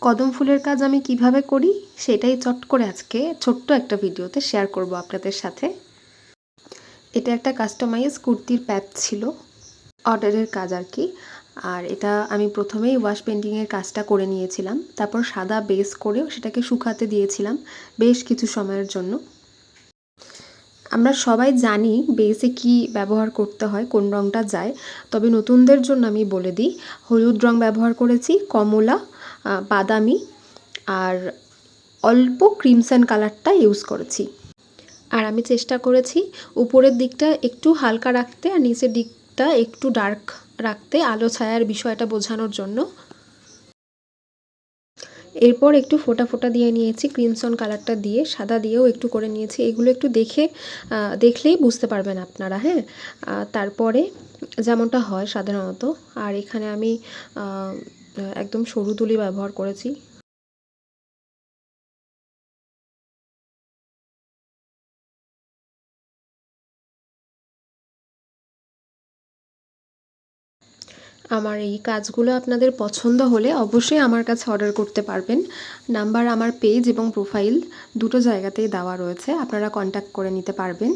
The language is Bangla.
কদম ফুলের কাজ আমি কিভাবে করি সেটাই চট করে আজকে ছোট্ট একটা ভিডিওতে শেয়ার করব আপনাদের সাথে। এটা একটা কাস্টমাইজ কুর্তির প্যাচ ছিল, অর্ডারের কাজ আর কি। আর এটা আমি প্রথমেই ওয়াশ পেন্টিংয়ের কাজটা করে নিয়েছিলাম, তারপর সাদা বেস করেও সেটাকে শুকাতে দিয়েছিলাম বেশ কিছু সময়ের জন্য। আমরা সবাই জানি বেসে কি ব্যবহার করতে হয়, কোন রঙটা যায়, তবে নতুনদের জন্য আমি বলে দিই হলুদ রং ব্যবহার করেছি, কমলা, বাদামি আর অল্প ক্রিমসন কালারটা ইউজ করেছি। আর আমি চেষ্টা করেছি উপরের দিকটা একটু হালকা রাখতে আর নিচের দিকটা একটু ডার্ক রাখতে, আলো ছায়ার বিষয়টা বোঝানোর জন্য। এরপর একটু ফোঁটা ফোঁটা দিয়ে নিয়েছি, ক্রিমসন কালারটা দিয়ে, সাদা দিয়েও একটু করে নিয়েছি। এগুলো একটু দেখলেই বুঝতে পারবেন আপনারা, হ্যাঁ। তারপরে যেমনটা হয় সাধারণত, আর এখানে আমি একদম সরু তুলি ব্যবহার করেছি। আমার এই কাজগুলো আপনাদের পছন্দ হলে অবশ্যই আমার কাছে অর্ডার করতে পারবেন। নাম্বার আমার পেজ এবং প্রোফাইল দুটো জায়গাতেই দেওয়া রয়েছে, আপনারা কন্ট্যাক্ট করে নিতে পারবেন।